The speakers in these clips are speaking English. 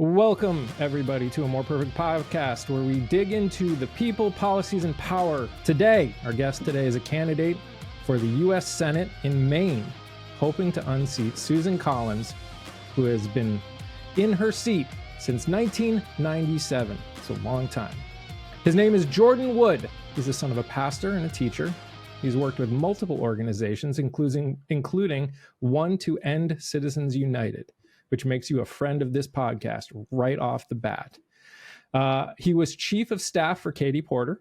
Welcome, everybody, to a More Perfect podcast where we dig into the people, policies, and power. Today, our guest today is a candidate for the U.S. Senate in Maine, hoping to unseat Susan Collins, who has been in her seat since 1997. It's a long time. His name is Jordan Wood. He's the son of a pastor and a teacher. He's worked with multiple organizations, including one to end Citizens United, which makes you a friend of this podcast right off the bat. He was chief of staff for Katie Porter,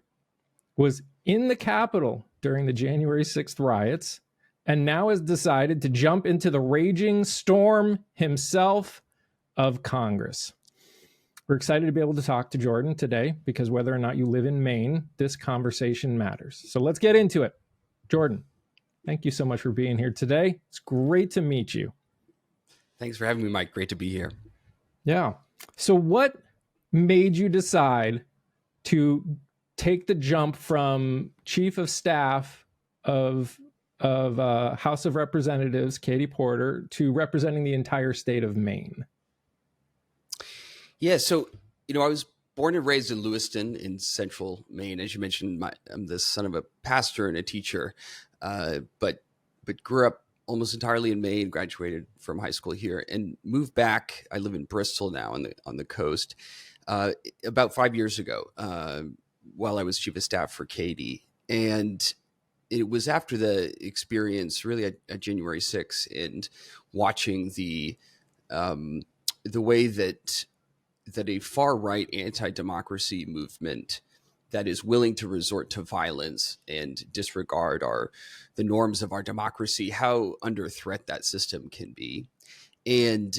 was in the Capitol during the January 6th riots, and now has decided to jump into the raging storm himself of Congress. We're excited to be able to talk to Jordan today because whether or not you live in Maine, this conversation matters. So let's get into it. Jordan, thank you so much for being here today. It's great to meet you. Thanks for having me, Mike. Great to be here. Yeah. So what made you decide to take the jump from chief of staff of House of Representatives, Katie Porter, to representing the entire state of Maine? Yeah. So, I was born and raised in Lewiston in central Maine. As you mentioned, I'm the son of a pastor and a teacher, but grew up almost entirely in Maine, graduated from high school here, and moved back. I live in Bristol now on the coast. About 5 years ago, while I was chief of staff for Katie, and it was after the experience, really at January 6th, and watching the way that a far right anti-democracy movement that is willing to resort to violence and disregard the norms of our democracy, how under threat that system can be. And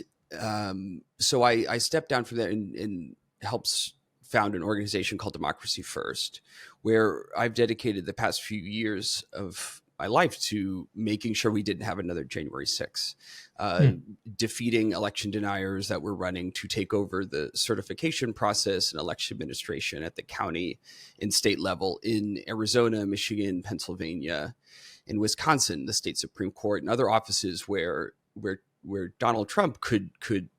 so I stepped down from that and helped found an organization called Democracy First, where I've dedicated the past few years of my life to making sure we didn't have another January 6th, defeating election deniers that were running to take over the certification process and election administration at the county and state level in Arizona, Michigan, Pennsylvania, and Wisconsin, the state Supreme Court, and other offices where Donald Trump could,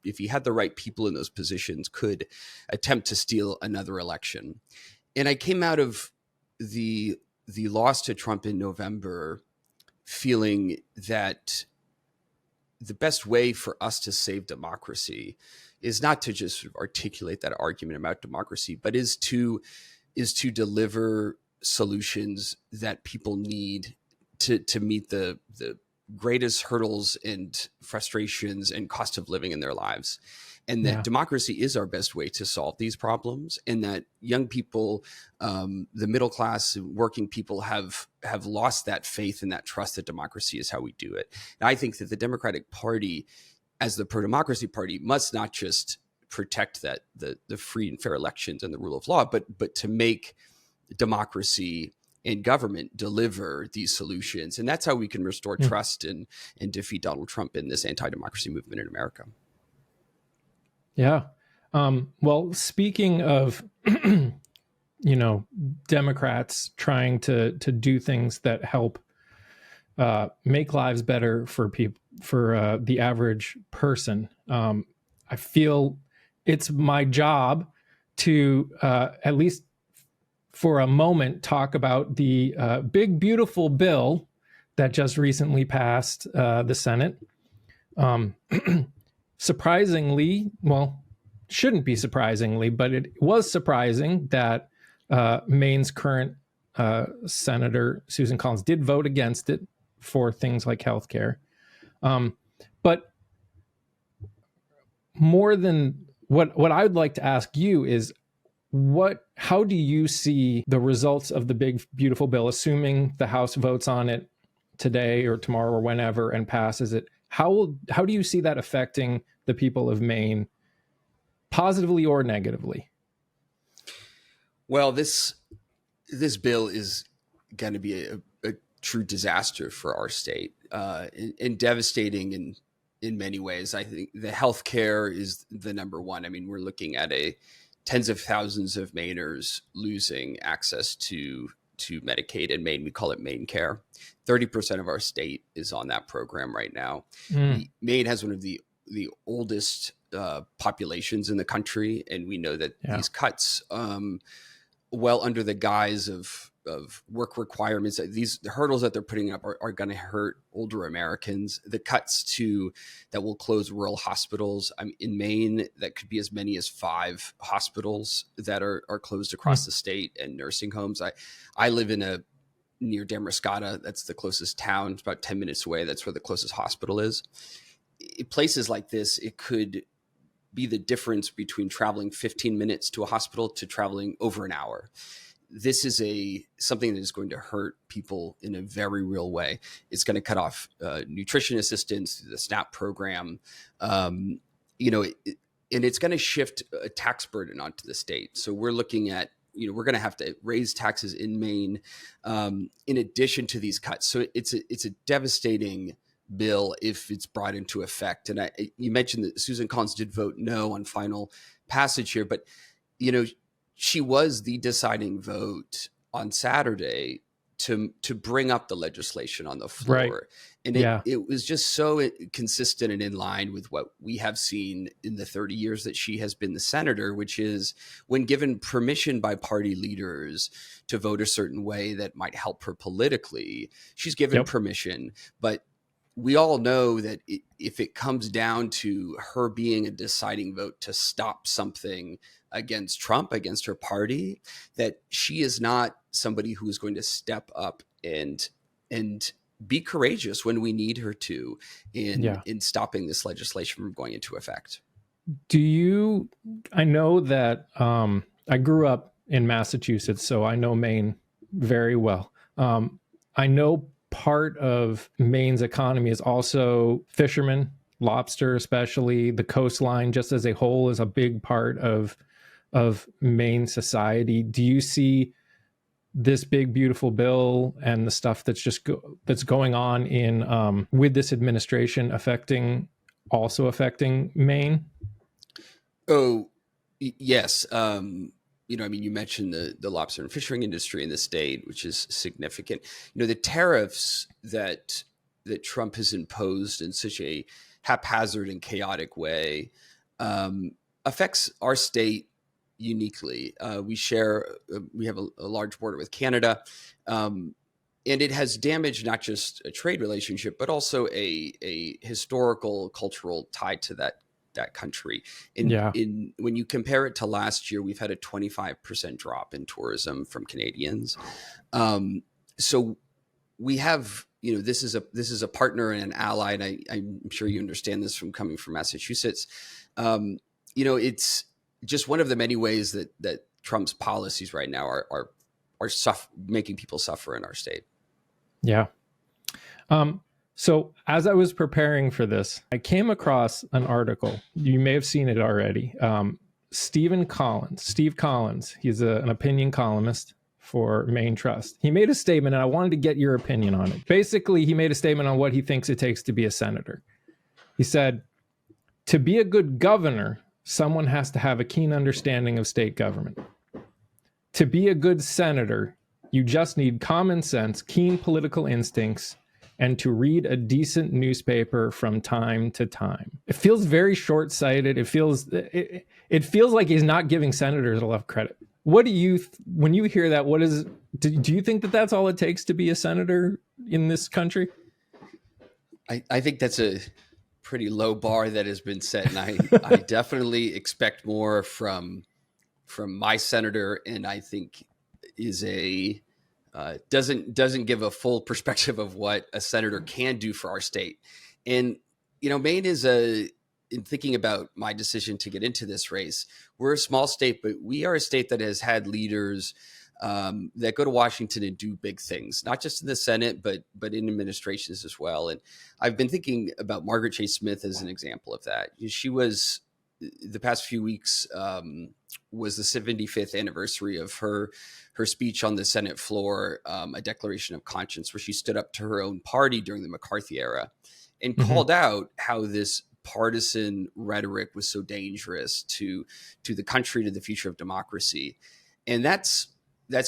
if he had the right people in those positions, could attempt to steal another election. And I came out of the loss to Trump in November feeling that the best way for us to save democracy is not to just sort of articulate that argument about democracy, but is to deliver solutions that people need to meet the greatest hurdles and frustrations and cost of living in their lives. And that democracy is our best way to solve these problems, and that young people, the middle class, working people have lost that faith and that trust that democracy is how we do it. And I think that the Democratic Party, as the pro-democracy party, must not just protect that the free and fair elections and the rule of law, but to make democracy and government deliver these solutions. And that's how we can restore trust and defeat Donald Trump in this anti-democracy movement in America. Yeah. Well, speaking of, Democrats trying to do things that help make lives better for people, for the average person, I feel it's my job to at least for a moment talk about the big, beautiful bill that just recently passed the Senate. Surprisingly, well, shouldn't be surprisingly, but it was surprising that Maine's current Senator Susan Collins did vote against it for things like healthcare. But more than what I would like to ask you is, how do you see the results of the big, beautiful bill, assuming the House votes on it today or tomorrow or whenever and passes it? How do you see that affecting the people of Maine, positively or negatively? Well, this bill is going to be a true disaster for our state, and devastating in many ways. I think the healthcare is the number one. I mean, we're looking at tens of thousands of Mainers losing access to Medicaid. In Maine, we call it Maine Care. 30% of our state is on that program right now. Maine has one of the oldest populations in the country, and we know that Yeah. these cuts, well under the guise of work requirements, the hurdles that they're putting up are going to hurt older Americans. The cuts that will close rural hospitals. In Maine, that could be as many as 5 hospitals that are closed across the state, and nursing homes. I live near Damariscotta. That's the closest town. It's about 10 minutes away. That's where the closest hospital is. In places like this, it could be the difference between traveling 15 minutes to a hospital to traveling over an hour. This is something that is going to hurt people in a very real way. It's going to cut off nutrition assistance, the SNAP program, and it's going to shift a tax burden onto the state. So we're looking at, we're going to have to raise taxes in Maine in addition to these cuts. So it's a devastating bill if it's brought into effect. And you mentioned that Susan Collins did vote no on final passage here, but she was the deciding vote on Saturday to bring up the legislation on the floor. Right. And it was just so consistent and in line with what we have seen in the 30 years that she has been the senator, which is when given permission by party leaders to vote a certain way that might help her politically, she's given permission. But we all know that if it comes down to her being a deciding vote to stop something against Trump, against her party, that she is not somebody who is going to step up and be courageous when we need her to in stopping this legislation from going into effect. I know that I grew up in Massachusetts, so I know Maine very well. I know part of Maine's economy is also fishermen, lobster, especially the coastline, just as a whole, is a big part of Maine society. Do you see this big, beautiful bill and the stuff that's going on in with this administration affecting Maine? Oh, yes. You mentioned the lobster and fishing industry in the state, which is significant. The tariffs that Trump has imposed in such a haphazard and chaotic way affects our state uniquely. We have a large border with Canada, and it has damaged not just a trade relationship, but also a historical, cultural tie to that country. When you compare it to last year, we've had a 25% drop in tourism from Canadians. So we have, this is a partner and an ally, and I'm sure you understand this from coming from Massachusetts. It's just one of the many ways that Trump's policies right now are making people suffer in our state. Yeah. So as I was preparing for this, I came across an article. You may have seen it already. Steve Collins, he's an opinion columnist for Maine Trust. He made a statement, and I wanted to get your opinion on it. Basically, he made a statement on what he thinks it takes to be a senator. He said, to be a good governor, someone has to have a keen understanding of state government. To be a good senator, you just need common sense, keen political instincts, and to read a decent newspaper from time to time. It feels very short-sighted. It feels like he's not giving senators enough credit. What do you, when you hear that, do you think that that's all it takes to be a senator in this country? I think that's a pretty low bar that has been set, and I definitely expect more from my senator, and I think is doesn't give a full perspective of what a senator can do for our state. And Maine is in thinking about my decision to get into this race, we're a small state, but we are a state that has had leaders that go to Washington and do big things, not just in the Senate, but in administrations as well. And I've been thinking about Margaret Chase Smith as an example of that. She was, the past few weeks was the 75th anniversary of her speech on the Senate floor, a declaration of conscience, where she stood up to her own party during the McCarthy era and called out how this partisan rhetoric was so dangerous to the country, to the future of democracy. And that's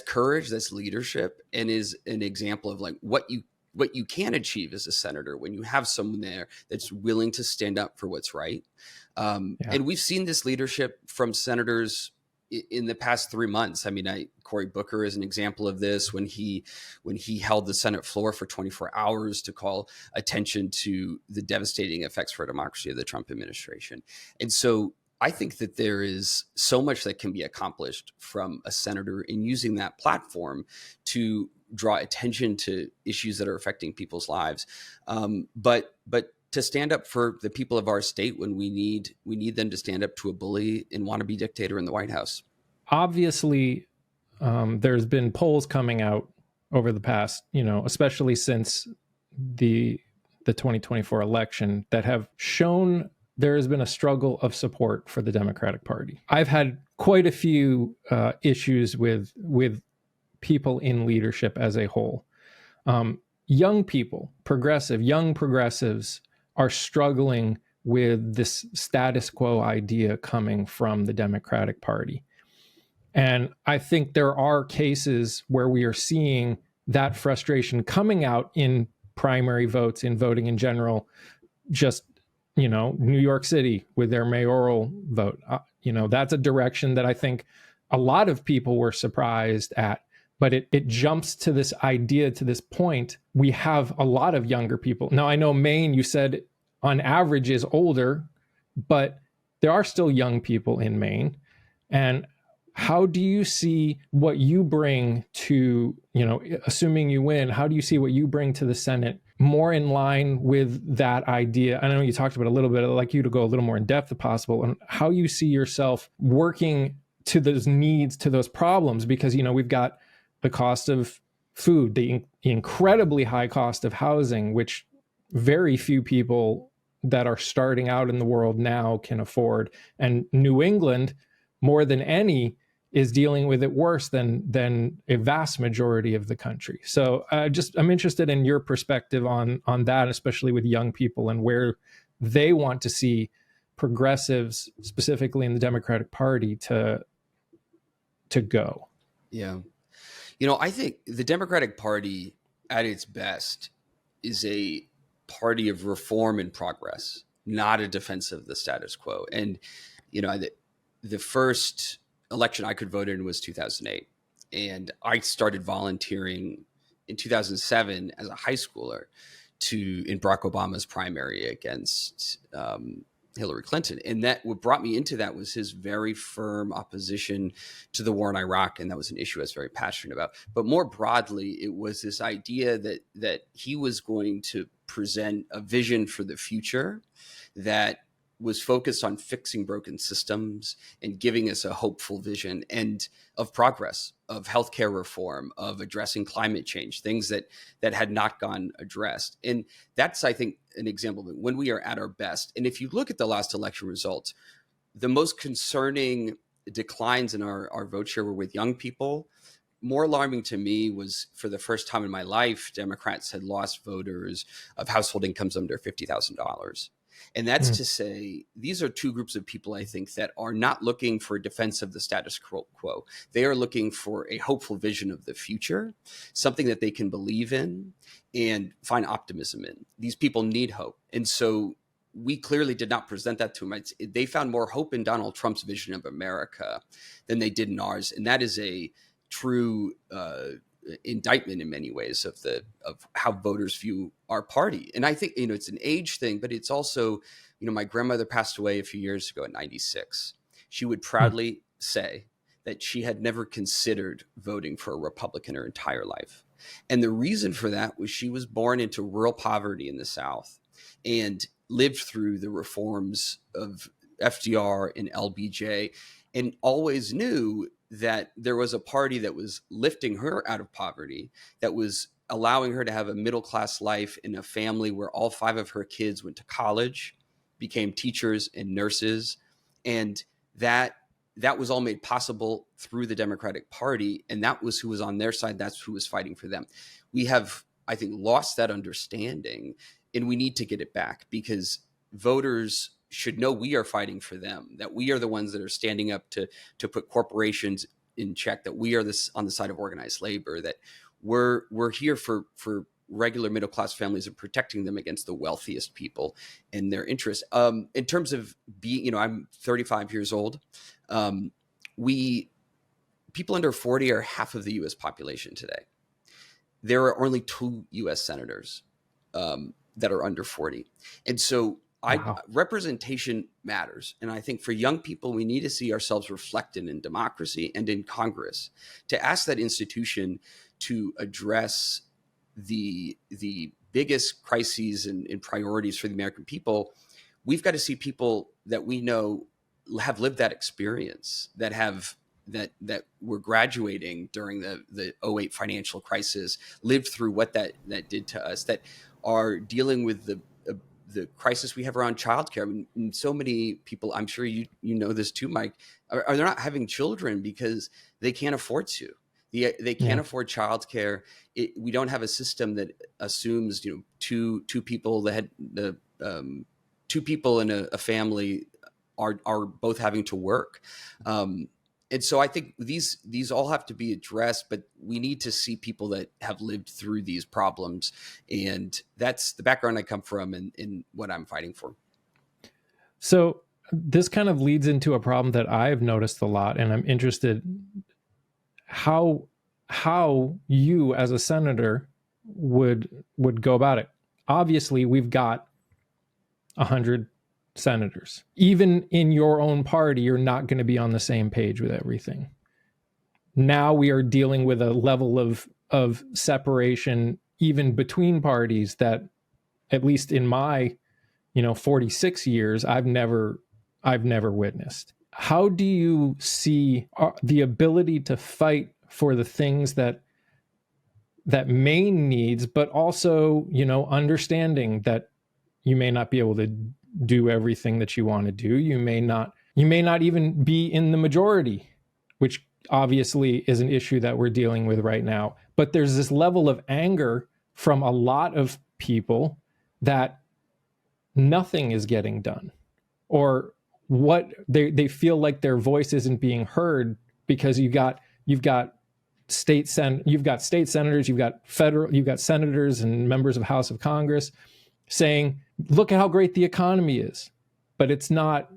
courage, that's leadership, and is an example of like what what you can achieve as a senator when you have someone there that's willing to stand up for what's right. And we've seen this leadership from senators in the past 3 months. I mean, Cory Booker is an example of this when he held the Senate floor for 24 hours to call attention to the devastating effects for democracy of the Trump administration. And so I think that there is so much that can be accomplished from a senator in using that platform to draw attention to issues that are affecting people's lives. But to stand up for the people of our state when we need them to stand up to a bully and wannabe dictator in the White House. Obviously, there's been polls coming out over the past, especially since the 2024 election, that have shown there has been a struggle of support for the Democratic Party. I've had quite a few issues with people in leadership as a whole. Young people, young progressives are struggling with this status quo idea coming from the Democratic Party. And I think there are cases where we are seeing that frustration coming out in primary votes, in voting in general. Just, New York City with their mayoral vote, that's a direction that I think a lot of people were surprised at. But it jumps to this idea, to this point. We have a lot of younger people. Now, I know Maine, you said on average is older, but there are still young people in Maine. And how do you see what you bring to, assuming you win, how do you see what you bring to the Senate more in line with that idea? I know you talked about a little bit. I'd like you to go a little more in depth if possible, and how you see yourself working to those needs, to those problems, because, we've got the cost of food, the incredibly high cost of housing, which very few people that are starting out in the world now can afford. And New England, more than any, is dealing with it worse than a vast majority of the country. So I'm interested in your perspective on that, especially with young people and where they want to see progressives, specifically in the Democratic Party, to go. Yeah. I think the Democratic Party at its best is a party of reform and progress, not a defense of the status quo. And, the first election I could vote in was 2008. And I started volunteering in 2007 as a high schooler in Barack Obama's primary against Hillary Clinton. And what brought me into that was his very firm opposition to the war in Iraq. And that was an issue I was very passionate about. But more broadly, it was this idea that he was going to present a vision for the future that was focused on fixing broken systems and giving us a hopeful vision and of progress, of healthcare reform, of addressing climate change, things that had not gone addressed. And that's, I think, an example of when we are at our best. And if you look at the last election results, the most concerning declines in our vote share were with young people. More alarming to me was, for the first time in my life, Democrats had lost voters of household incomes under $50,000. And that's to say, these are two groups of people, I think, that are not looking for a defense of the status quo. They are looking for a hopeful vision of the future, something that they can believe in and find optimism in. These people need hope. And so we clearly did not present that to them. They found more hope in Donald Trump's vision of America than they did in ours. And that is a true indictment in many ways of how voters view our party. And I think, it's an age thing, but it's also, my grandmother passed away a few years ago at 96. She would proudly say that she had never considered voting for a Republican her entire life. And the reason for that was she was born into rural poverty in the South and lived through the reforms of FDR and LBJ, and always knew that there was a party that was lifting her out of poverty, that was allowing her to have a middle-class life in a family where all 5 of her kids went to college, became teachers and nurses. And that was all made possible through the Democratic Party. And that was who was on their side. That's who was fighting for them. We have, I think, lost that understanding, and we need to get it back, because voters should know we are fighting for them, that we are the ones that are standing up to put corporations in check, that we are on the side of organized labor, that we're here for regular middle class families and protecting them against the wealthiest people and their interests. In terms of being, I'm 35 years old. We People under 40 are half of the U.S. population today. There are only 2 U.S. senators that are under 40, and so Wow. representation matters. And I think for young people, we need to see ourselves reflected in democracy and in Congress to ask that institution to address the biggest crises and priorities for the American people. We've got to see people that we know have lived that experience, that were graduating during the '08 financial crisis, lived through what that did to us, that are dealing with the crisis we have around childcare. I mean, so many people, I'm sure you know this too, Mike, are they're not having children because they can't afford to. They can't afford childcare. We don't have a system that assumes two people that had two people in a family are both having to work. And so I think these all have to be addressed, but we need to see people that have lived through these problems. And that's the background I come from and what I'm fighting for. So this kind of leads into a problem that I've noticed a lot, and I'm interested how you as a senator would go about it. Obviously, we've got 100 senators. Even in your own party, you're not going to be on the same page with everything. Now we are dealing with a level of separation even between parties that, at least in my 46 years, I've never witnessed. How do you see the ability to fight for the things that Maine needs, but also understanding that you may not be able to do everything that you want to do. You may not even be in the majority, which obviously is an issue that we're dealing with right now. But there's this level of anger from a lot of people that nothing is getting done, or what they feel like their voice isn't being heard, because you've got state senators, you've got senators and members of House of Congress saying, look at how great the economy is, but it's not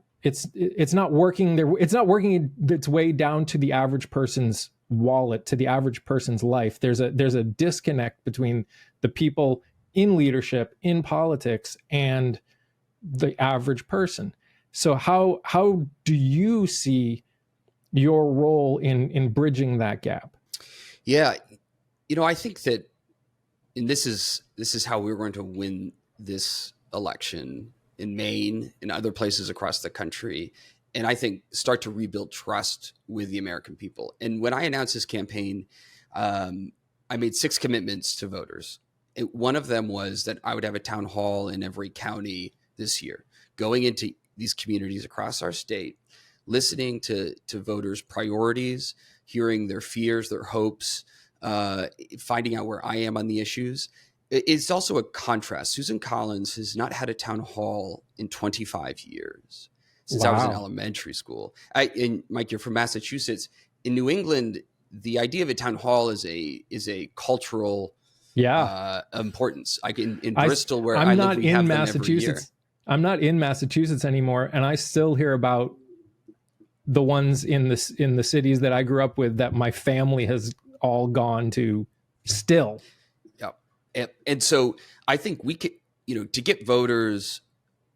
working there. It's not working its way down to the average person's wallet, to the average person's life. There's a disconnect between the people in leadership, in politics, and the average person. So how do you see your role in bridging that gap? Yeah, I think that, and this is how we're going to win this election in Maine and other places across the country, and I think start to rebuild trust with the American people. And when I announced this campaign, I made 6 commitments to voters. One of them was that I would have a town hall in every county this year, going into these communities across our state, listening to voters' priorities, hearing their fears, their hopes, finding out where I am on the issues. It's also a contrast. Susan Collins has not had a town hall in 25 years, since I was in elementary school. And Mike, you're from Massachusetts. In New England, the idea of a town hall is a cultural importance. Like in Bristol, where I live, we have them every year. I'm not in Massachusetts anymore, and I still hear about the ones in the cities that I grew up with that my family has all gone to still. And so I think we could, to get voters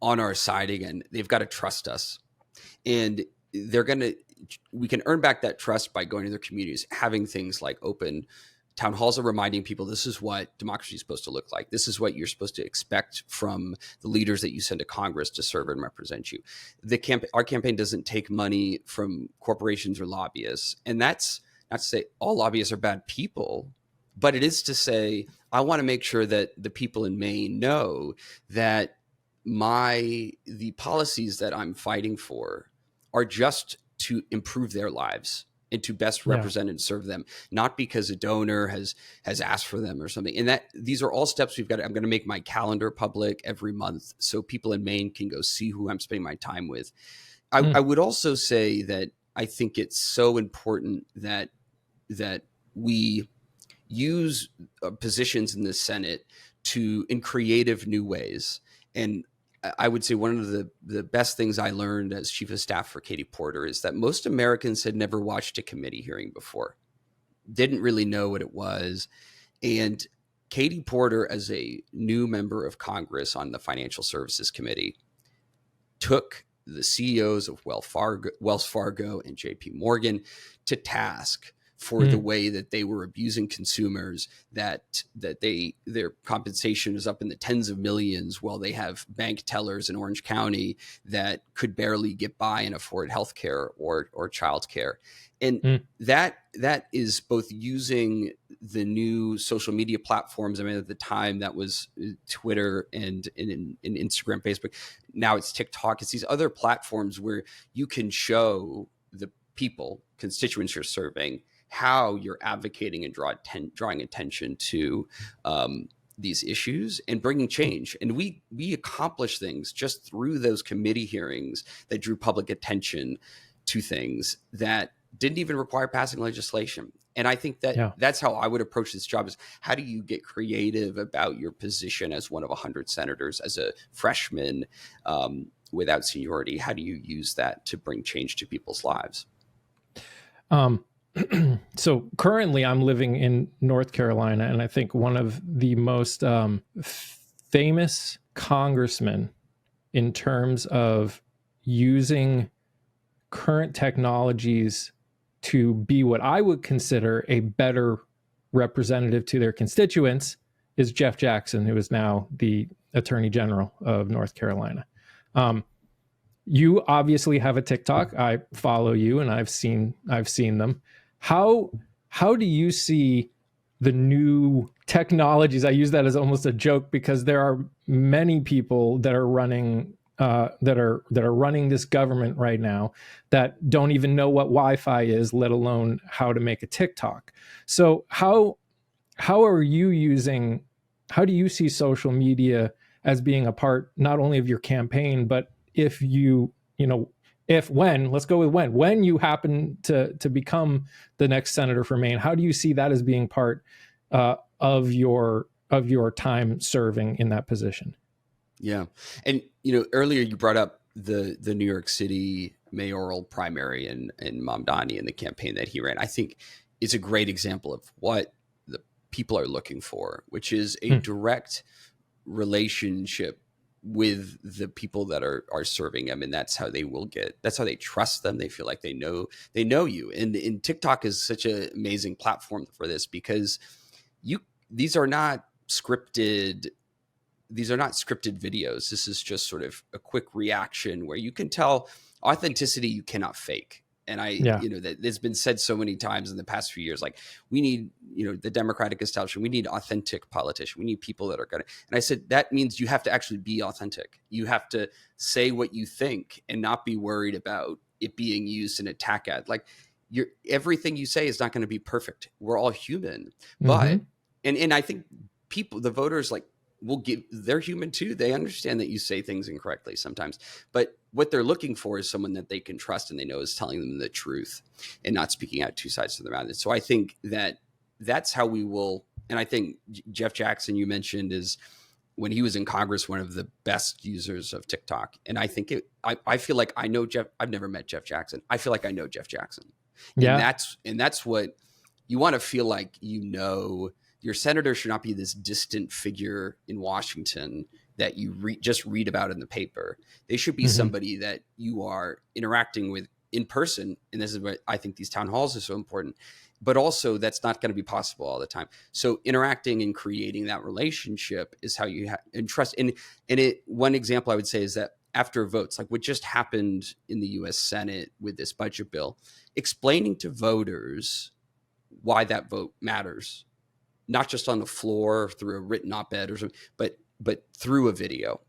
on our side again, they've got to trust us, and we can earn back that trust by going to their communities, having things like open town halls, are reminding people this is what democracy is supposed to look like. This is what you're supposed to expect from the leaders that you send to Congress to serve and represent you. Our campaign doesn't take money from corporations or lobbyists, and that's not to say all lobbyists are bad people, but it is to say I want to make sure that the people in Maine know that the policies that I'm fighting for are just to improve their lives and to best represent and serve them, not because a donor has asked for them or something. And that these are all steps we've got. I'm going to make my calendar public every month so people in Maine can go see who I'm spending my time with. I would also say that I think it's so important that we use positions in the Senate in creative new ways. And I would say one of the best things I learned as chief of staff for Katie Porter is that most Americans had never watched a committee hearing before, didn't really know what it was. And Katie Porter, as a new member of Congress on the Financial Services Committee, took the CEOs of Wells Fargo and JP Morgan to task for the way that they were abusing consumers, that their compensation is up in the tens of millions while they have bank tellers in Orange County that could barely get by and afford healthcare or childcare. And that is both using the new social media platforms. I mean, at the time that was Twitter and Instagram, Facebook. Now it's TikTok. It's these other platforms where you can show the people, constituents you're serving, how you're advocating and drawing attention to these issues and bringing change. And we accomplished things just through those committee hearings that drew public attention to things that didn't even require passing legislation. And I think that that's how I would approach this job: is how do you get creative about your position as one of 100 senators, as a freshman without seniority? How do you use that to bring change to people's lives? So currently I'm living in North Carolina, and I think one of the most famous congressmen in terms of using current technologies to be what I would consider a better representative to their constituents is Jeff Jackson, who is now the Attorney General of North Carolina. You obviously have a TikTok. I follow you, and I've seen them. How do you see the new technologies? I use that as almost a joke because there are many people that are running that are running this government right now that don't even know what Wi-Fi is, let alone how to make a TikTok. So how do you see social media as being a part not only of your campaign, but if when you happen to become the next senator for Maine, how do you see that as being part of your time serving in that position? Yeah. And, earlier you brought up the New York City mayoral primary and Mamdani and the campaign that he ran. I think it's a great example of what the people are looking for, which is a direct relationship with the people that are serving them. And that's how that's how they trust them. They feel like they know you. And TikTok is such an amazing platform for this, because these are not scripted videos. This is just sort of a quick reaction where you can tell authenticity you cannot fake. And that it's been said so many times in the past few years, like, we need, the Democratic establishment, we need authentic politicians. We need people that are going to, and I said, that means you have to actually be authentic. You have to say what you think and not be worried about it being used in an attack ad. Like, everything you say is not going to be perfect. We're all human, but, and I think the voters, like, they're human too. They understand that you say things incorrectly sometimes, but what they're looking for is someone that they can trust and they know is telling them the truth and not speaking out two sides of the mouth. So I think that's how we will. And I think Jeff Jackson, you mentioned, is, when he was in Congress, one of the best users of TikTok. And I think I feel like I know Jeff. I've never met Jeff Jackson. I feel like I know Jeff Jackson. Yeah. And that's what you want to feel like. Your senator should not be this distant figure in Washington that you just read about in the paper. They should be somebody that you are interacting with in person. And this is what I think these town halls are so important. But also, that's not going to be possible all the time. So interacting and creating that relationship is how you and trust. And one example I would say is that after votes, like what just happened in the U.S. Senate with this budget bill, explaining to voters why that vote matters, not just on the floor through a written op-ed or something, but through a video,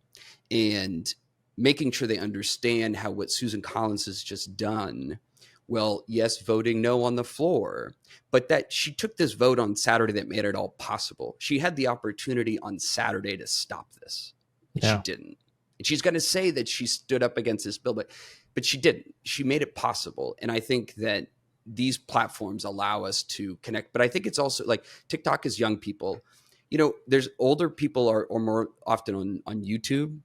and making sure they understand how what Susan Collins has just done. Well, yes, voting no on the floor, but that she took this vote on Saturday that made it all possible. She had the opportunity on Saturday to stop this. She didn't. And she's going to say that she stood up against this bill, but she didn't. She made it possible. And I think that these platforms allow us to connect. But I think it's also like TikTok is young people. There's older people are more often on YouTube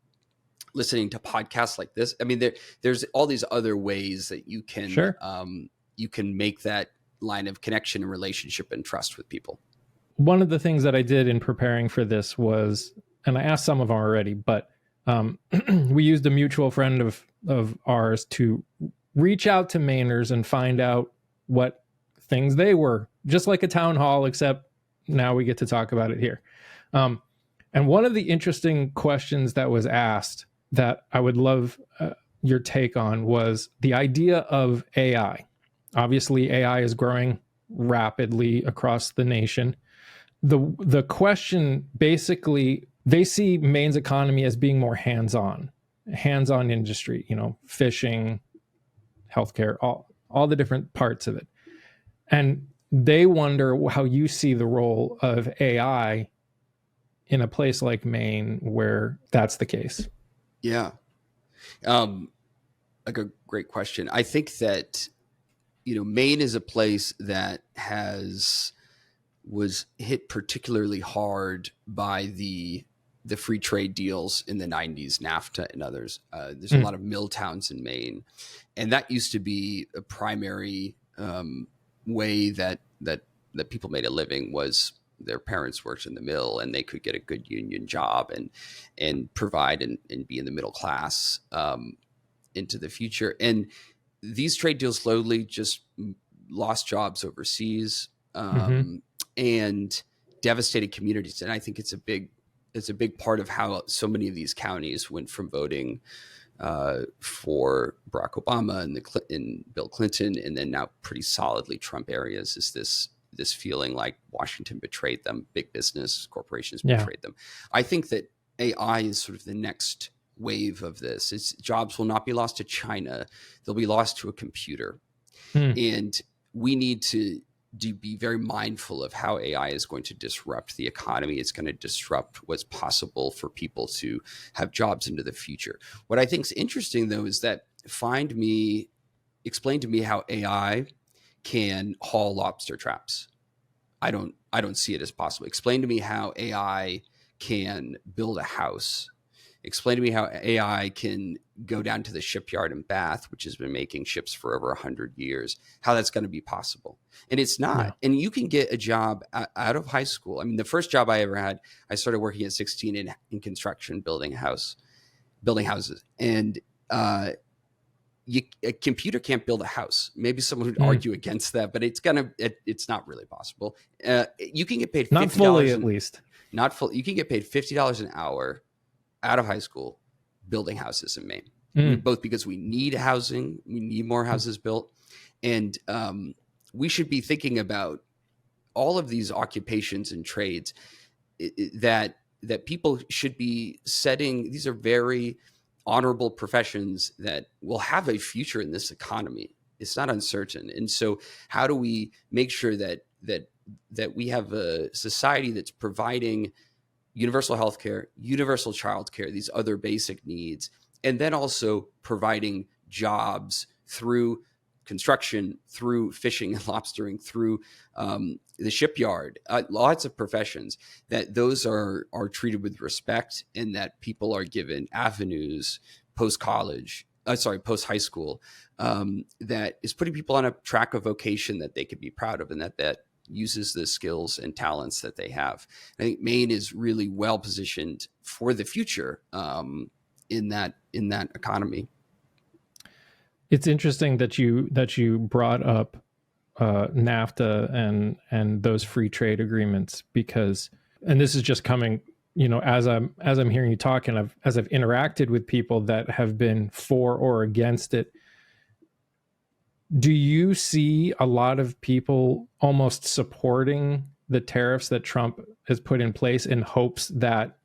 listening to podcasts like this. I mean, there's all these other ways that Sure. you can make that line of connection and relationship and trust with people. One of the things that I did in preparing for this was, and I asked some of them already, but we used a mutual friend of ours to reach out to Mainers and find out what things they were, just like a town hall, except now we get to talk about it here. And one of the interesting questions that was asked that I would love your take on was the idea of AI. Obviously, AI is growing rapidly across the nation. The question basically, they see Maine's economy as being more hands-on industry, fishing, healthcare, all the different parts of it. And they wonder how you see the role of AI in a place like Maine where that's the case. Yeah. Like a great question. I think that, Maine is a place that was hit particularly hard by the free trade deals in the 90s, NAFTA and others. There's a lot of mill towns in Maine, and that used to be a primary way that people made a living was their parents worked in the mill and they could get a good union job and provide and be in the middle class into the future. And these trade deals slowly just lost jobs overseas and devastated communities. And I think it's a big part of how so many of these counties went from voting for Barack Obama and Bill Clinton, and then now pretty solidly Trump areas, is this feeling like Washington betrayed them, big business corporations betrayed them. I think that AI is sort of the next wave of this. Jobs will not be lost to China; they'll be lost to a computer, and we need to be very mindful of how AI is going to disrupt the economy. It's going to disrupt what's possible for people to have jobs into the future. What I think is interesting, though, is that explain to me how AI can haul lobster traps. I don't see it as possible. Explain to me how AI can build a house. Explain to me how AI can go down to the shipyard in Bath, which has been making ships for over 100 years, how that's going to be possible. And it's not. Yeah. And you can get a job out of high school. I mean, the first job I ever had, I started working at 16 in construction, building houses. And a computer can't build a house. Maybe someone would argue against that, but it's not really possible. You can get paid $50 not fully, at least. Not full. You can get paid $50 an hour out of high school building houses in Maine, both because we need housing, we need more houses built. And we should be thinking about all of these occupations and trades that people should be setting. These are very honorable professions that will have a future in this economy. It's not uncertain. And so how do we make sure that we have a society that's providing universal healthcare, universal childcare, these other basic needs, and then also providing jobs through construction, through fishing and lobstering, through the shipyard, lots of professions, that those are treated with respect and that people are given avenues post-high school, that is putting people on a track of vocation that they could be proud of and that uses the skills and talents that they have. I think Maine is really well positioned for the future in that economy. It's interesting that you brought up NAFTA and those free trade agreements, because, and this is just coming, as I'm hearing you talk, and as I've interacted with people that have been for or against it. Do you see a lot of people almost supporting the tariffs that Trump has put in place in hopes that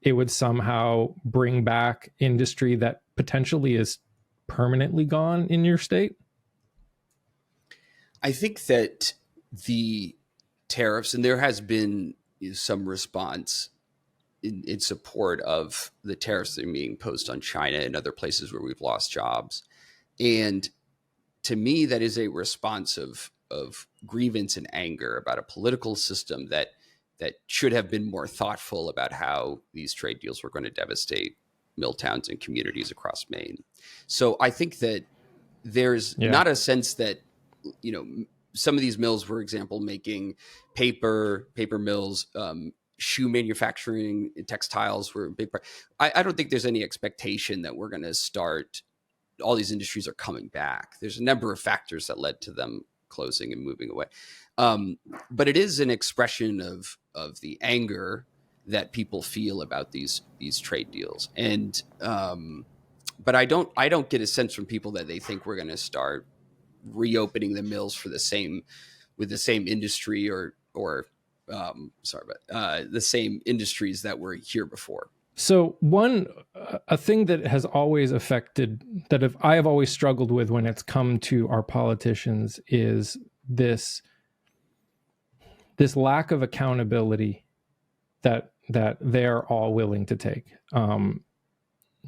it would somehow bring back industry that potentially is permanently gone in your state? I think that the tariffs, and there has been some response in support of the tariffs that are being imposed on China and other places where we've lost jobs. And to me, that is a response of grievance and anger about a political system that should have been more thoughtful about how these trade deals were going to devastate mill towns and communities across Maine. So I think that there's not a sense that, some of these mills, for example, making paper mills, shoe manufacturing, textiles were a big part. I don't think there's any expectation that we're going to start, all these industries are coming back. There's a number of factors that led to them closing and moving away. But it is an expression of the anger that people feel about these trade deals. And, but I don't get a sense from people that they think we're going to start reopening the mills with the same industry or the same industries that were here before. So a thing that has always affected, I have always struggled with when it's come to our politicians, is this lack of accountability that they're all willing to take.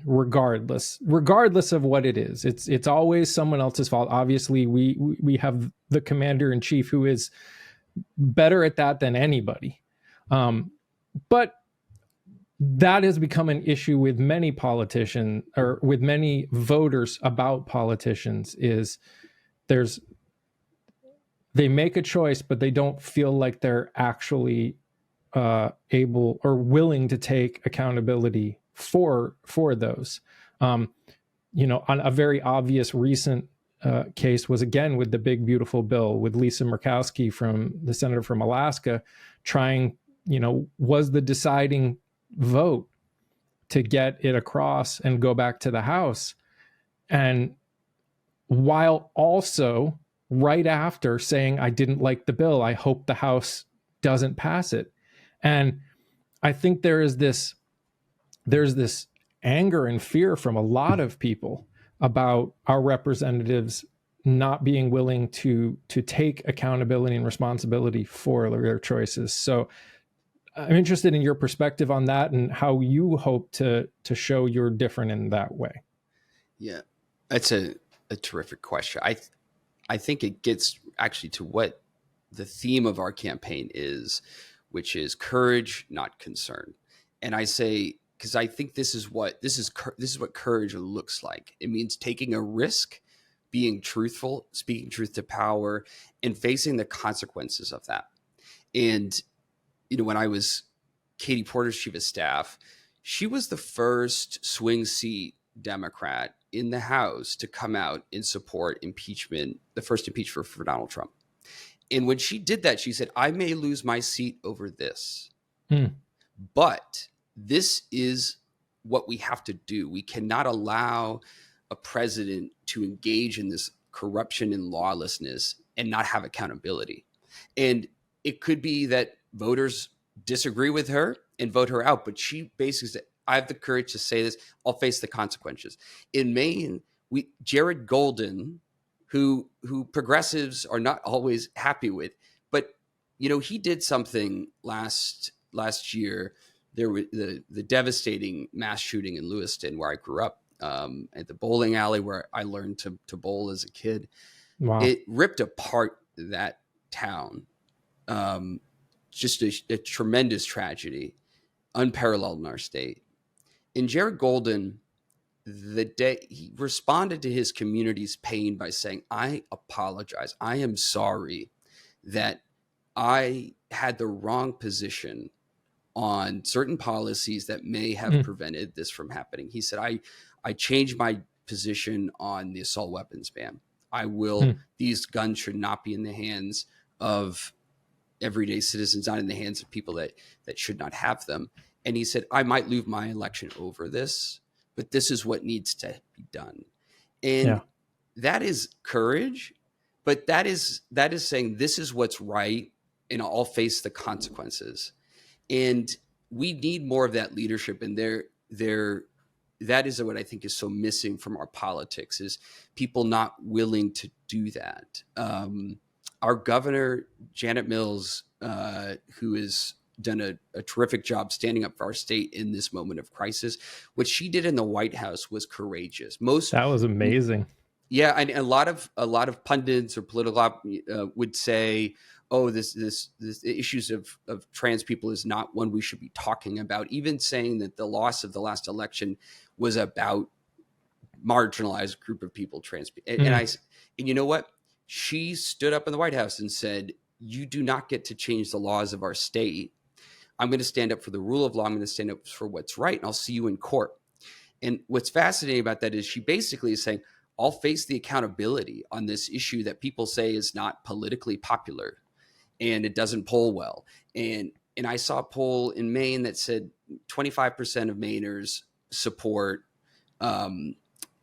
Regardless of what it is, it's always someone else's fault. Obviously, we have the commander in chief who is better at that than anybody, but that has become an issue with many politicians, or with many voters about politicians. Is they make a choice, but they don't feel like they're actually able or willing to take accountability for those. On a very obvious recent case was, again, with the big beautiful bill with Lisa Murkowski, the senator from Alaska, was the deciding vote to get it across and go back to the House. And while also right after saying, I didn't like the bill, I hope the House doesn't pass it. And I think there's this anger and fear from a lot of people about our representatives not being willing to take accountability and responsibility for their choices. So I'm interested in your perspective on that and how you hope to show you're different in that way. Yeah, that's a terrific question. I think it gets actually to what the theme of our campaign is, which is courage, not concern. And I say, because I think this is what courage looks like. It means taking a risk, being truthful, speaking truth to power, and facing the consequences of that. And when I was Katie Porter's chief of staff, she was the first swing seat Democrat in the House to come out and support impeachment, the first impeachment for Donald Trump. And when she did that, she said, I may lose my seat over this, but this is what we have to do. We cannot allow a president to engage in this corruption and lawlessness and not have accountability. And it could be that voters disagree with her and vote her out, but she basically said, I have the courage to say this. I'll face the consequences. In Maine, Jared Golden, who progressives are not always happy with, but he did something last year. There was the devastating mass shooting in Lewiston, where I grew up, at the bowling alley where I learned to bowl as a kid. Wow. It ripped apart that town. Just a tremendous tragedy, unparalleled in our state. And Jared Golden, the day he responded to his community's pain by saying, I apologize. I am sorry that I had the wrong position on certain policies that may have prevented this from happening. He said, I changed my position on the assault weapons ban. These guns should not be in the hands of everyday citizens, not in the hands of people that should not have them. And he said, I might lose my election over this, but this is what needs to be done. And that is courage, but that is saying this is what's right, and I'll face the consequences. And we need more of that leadership. And that is what I think is so missing from our politics, is people not willing to do that. Our governor, Janet Mills, who has done a terrific job standing up for our state in this moment of crisis, what she did in the White House was courageous. That was amazing. Yeah, and a lot of pundits or political would say, "Oh, this the issues of trans people is not one we should be talking about." Even saying that the loss of the last election was about marginalized group of people, Mm, and you know what? She stood up in the White House and said, "You do not get to change the laws of our state. I'm going to stand up for the rule of law. I'm going to stand up for what's right, and I'll see you in court." And what's fascinating about that is she basically is saying, I'll face the accountability on this issue that people say is not politically popular and it doesn't poll well. And I saw a poll in Maine that said 25% of Mainers support um,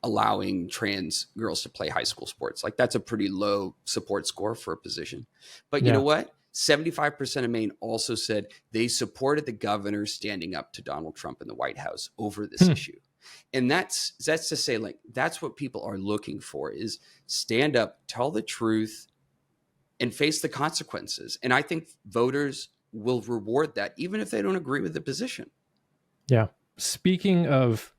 allowing trans girls to play high school sports. Like that's a pretty low support score for a position. But you know yeah. what? 75% of Maine also said they supported the governor standing up to Donald Trump in the White House over this Hmm. issue. And that's to say, like, that's what people are looking for is stand up, tell the truth, and face the consequences. And I think voters will reward that, even if they don't agree with the position. Yeah. Speaking of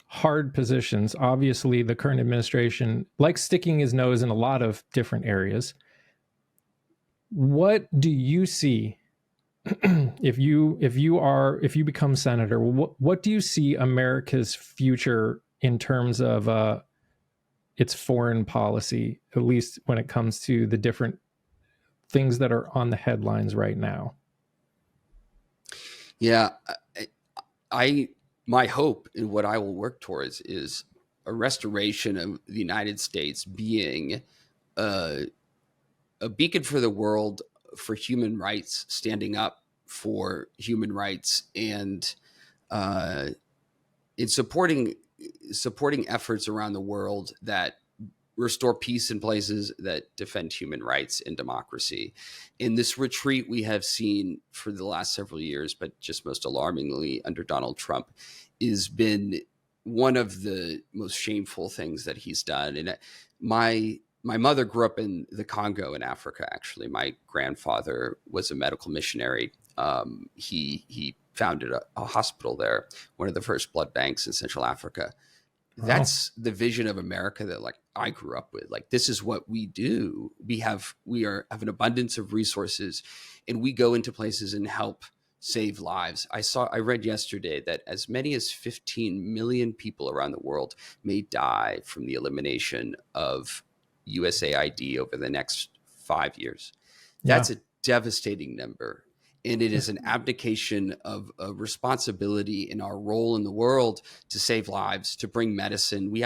hard positions, obviously the current administration likes sticking his nose in a lot of different areas. What do you see if you become senator? What do you see America's future in terms of its foreign policy, at least when it comes to the different things that are on the headlines right now? Yeah, I my hope and what I will work towards is a restoration of the United States being a, a beacon for the world for human rights, standing up for human rights, and uh, in supporting efforts around the world that restore peace in places that defend human rights and democracy. In this retreat we have seen for the last several years, but just most alarmingly under Donald Trump, has been one of the most shameful things that he's done. And my mother grew up in the Congo in Africa. Actually, my grandfather was a medical missionary. He founded a hospital there, one of the first blood banks in Central Africa. Wow. That's the vision of America that like I grew up with. Like this is what we do. We have an abundance of resources, and we go into places and help save lives. I read yesterday that as many as 15 million people around the world may die from the elimination of USAID over the next 5 years. Yeah. That's a devastating number. And it Yeah. is an abdication of a responsibility in our role in the world to save lives, to bring medicine. We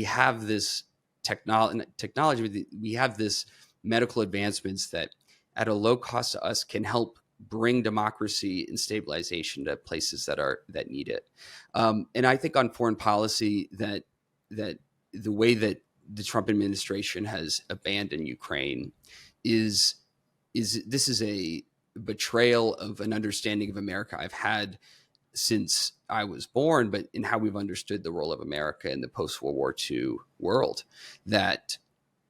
have this technology. We have this medical advancements that, at a low cost to us, can help bring democracy and stabilization to places that need it. And I think on foreign policy that the way that the Trump administration has abandoned Ukraine is this is a betrayal of an understanding of America I've had since I was born, but in how we've understood the role of America in the post-World War II world, that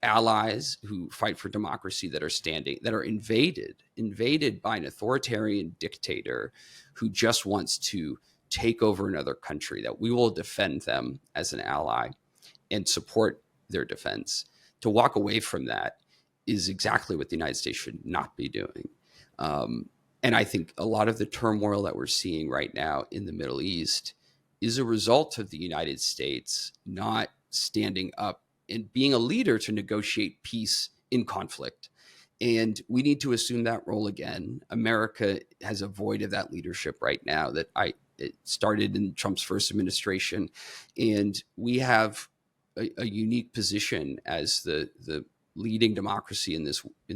allies who fight for democracy that are invaded by an authoritarian dictator who just wants to take over another country, that we will defend them as an ally and support their defense. To walk away from that is exactly what the United States should not be doing. Um, and I think a lot of the turmoil that we're seeing right now in the Middle East is a result of the United States not standing up and being a leader to negotiate peace in conflict. And we need to assume that role again. America has avoided that leadership right now. It started in Trump's first administration, and we have a unique position as the leading democracy in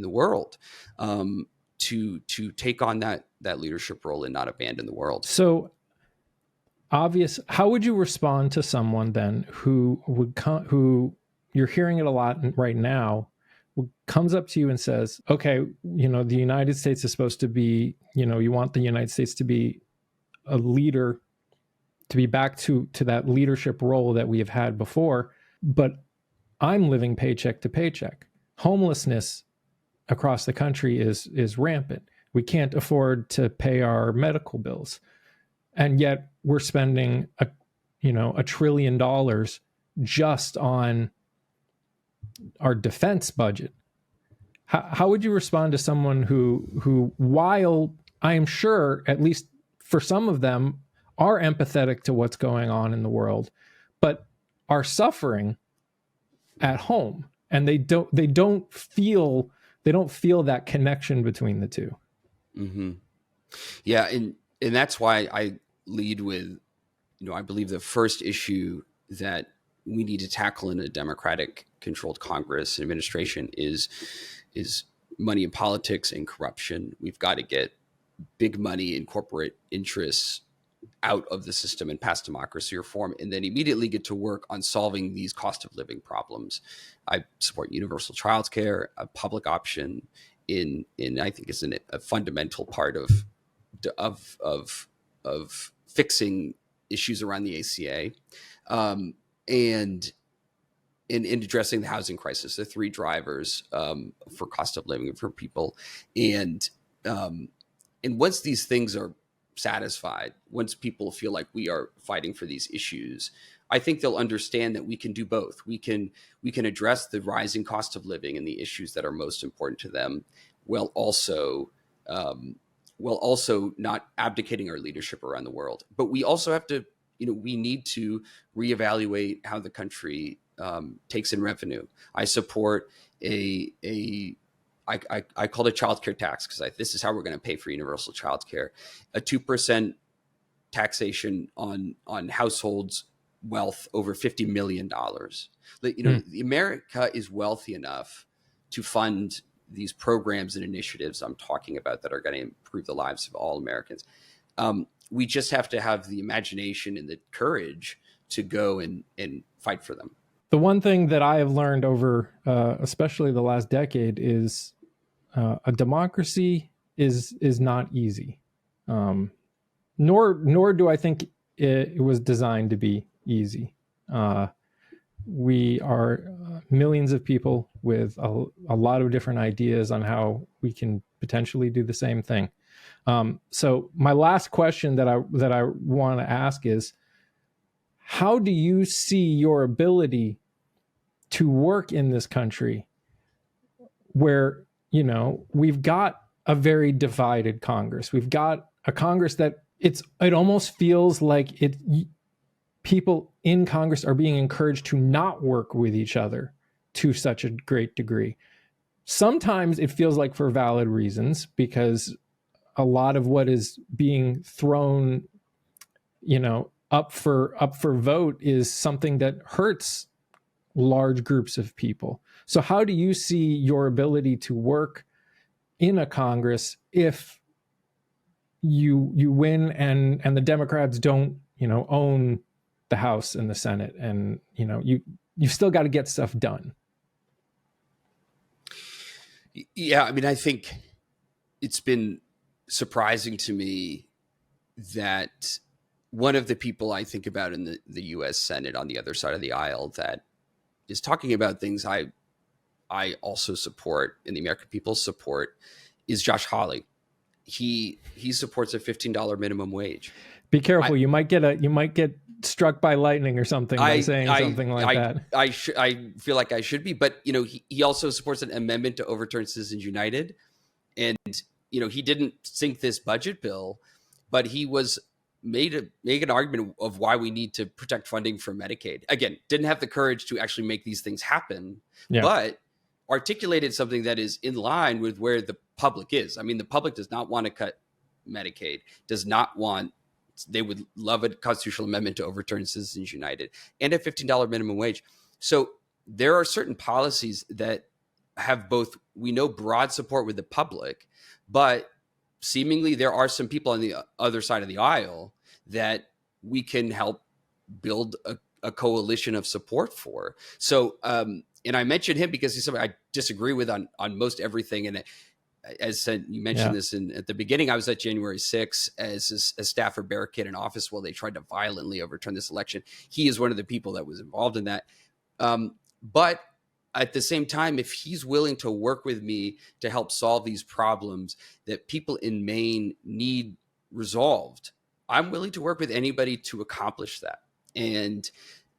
the world, to take on that leadership role and not abandon the world. So how would you respond to someone then who you're hearing it a lot right now, who comes up to you and says, okay, the United States is supposed to be, you want the United States to be a leader, to be back to that leadership role that we have had before, but I'm living paycheck to paycheck. Homelessness across the country is rampant. We can't afford to pay our medical bills, and yet we're spending $1 trillion just on our defense budget. How would you respond to someone who, while I am sure, at least for some of them, are empathetic to what's going on in the world, but are suffering at home, and they don't feel that connection between the two? Mm-hmm. Yeah, and that's why I lead with, I believe the first issue that we need to tackle in a Democratic controlled Congress and administration is money in politics and corruption. We've got to get big money and corporate interests out of the system and pass democracy reform, and then immediately get to work on solving these cost of living problems. I support universal child care, a public option in I think is a fundamental part of fixing issues around the ACA, and in addressing the housing crisis, the three drivers for cost of living for people. And once these things are satisfied, once people feel like we are fighting for these issues, I think they'll understand that we can do both. We can address the rising cost of living and the issues that are most important to them, while also not abdicating our leadership around the world. But we also have to, we need to reevaluate how the country takes in revenue. I support I call it a childcare tax, because this is how we're going to pay for universal childcare. A 2% taxation on households' wealth over $50 million. America is wealthy enough to fund these programs and initiatives I'm talking about that are going to improve the lives of all Americans. We just have to have the imagination and the courage to go and fight for them. The one thing that I have learned over, especially the last decade, is a democracy is not easy. Nor do I think it was designed to be easy. We are millions of people with a lot of different ideas on how we can potentially do the same thing. So my last question that I want to ask is, how do you see your ability to work in this country where, we've got a very divided Congress? We've got a Congress that it almost feels like people in Congress are being encouraged to not work with each other to such a great degree. Sometimes it feels like for valid reasons, because a lot of what is being thrown, up for vote is something that hurts large groups of people. So how do you see your ability to work in a Congress if you win and the Democrats don't, own the House and the Senate, and you've still got to get stuff done? Yeah, I think it's been surprising to me that one of the people I think about in the U.S. Senate on the other side of the aisle that is talking about things I also support and the American people support is Josh Hawley. He supports a $15 minimum wage. Be careful, you might get struck by lightning or something by saying something like that. I feel like I should be, but he also supports an amendment to overturn Citizens United, and he didn't sink this budget bill, but he was made an argument of why we need to protect funding for Medicaid. Again, didn't have the courage to actually make these things happen, but articulated something that is in line with where the public is. The public does not want to cut Medicaid, they would love a constitutional amendment to overturn Citizens United and a $15 minimum wage. So there are certain policies that have both, we know, broad support with the public, but seemingly there are some people on the other side of the aisle that we can help build a coalition of support for. So, and I mentioned him because he's somebody I disagree with on most everything. And as said, you mentioned this at the beginning, I was at January 6th as a staffer barricade in office while they tried to violently overturn this election. He is one of the people that was involved in that. But at the same time, if he's willing to work with me to help solve these problems that people in Maine need resolved, I'm willing to work with anybody to accomplish that. And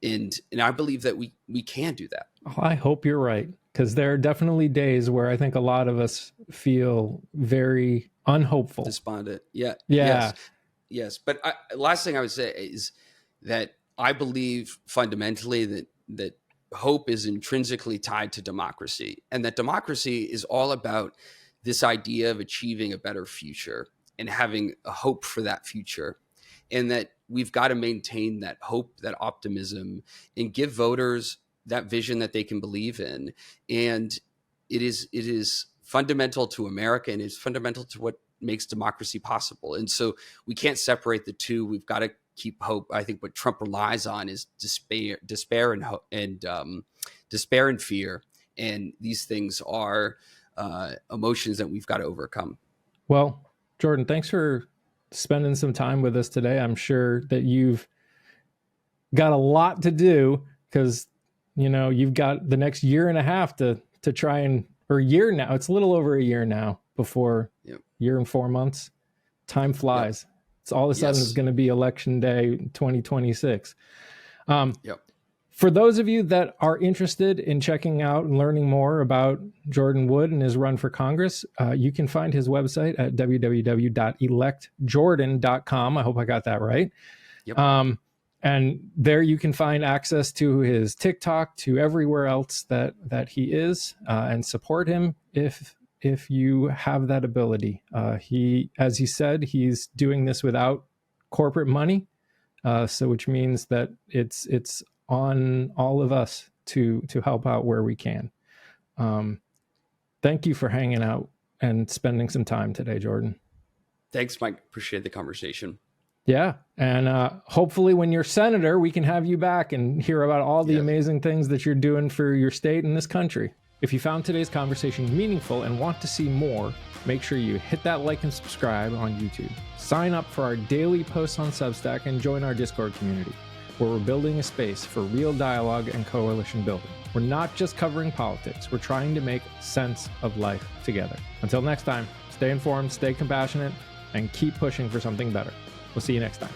And I believe that we can do that. Oh, I hope you're right, because there are definitely days where I think a lot of us feel very unhopeful. Despondent. Yeah. Yeah. Yes. But last thing I would say is that I believe fundamentally that hope is intrinsically tied to democracy, and that democracy is all about this idea of achieving a better future and having a hope for that future. And that we've got to maintain that hope, that optimism, and give voters that vision that they can believe in. And it is fundamental to America, and it's fundamental to what makes democracy possible. And so we can't separate the two. We've got to keep hope. I think what Trump relies on is despair and fear. And these things are emotions that we've got to overcome. Well, Jordan, thanks for spending some time with us today. I'm sure that you've got a lot to do, because you've got the next year and a half to try and, or year now. It's a little over a year now before year and 4 months. Time flies. It's all of a sudden it's going to be election day 2026. For those of you that are interested in checking out and learning more about Jordan Wood and his run for Congress, you can find his website at www.electjordan.com. I hope I got that right. Yep. And there you can find access to his TikTok, to everywhere else that he is, and support him if you have that ability. As he said, he's doing this without corporate money, so which means that it's on all of us to help out where we can. Thank you for hanging out and spending some time today, Jordan. Thanks, Mike. Appreciate the conversation. Yeah. And hopefully when you're senator, we can have you back and hear about all the amazing things that you're doing for your state and this country. If you found today's conversation meaningful and want to see more, make sure you hit that like and subscribe on YouTube. Sign up for our daily posts on Substack and join our Discord community, where we're building a space for real dialogue and coalition building. We're not just covering politics. We're trying to make sense of life together. Until next time, stay informed, stay compassionate, and keep pushing for something better. We'll see you next time.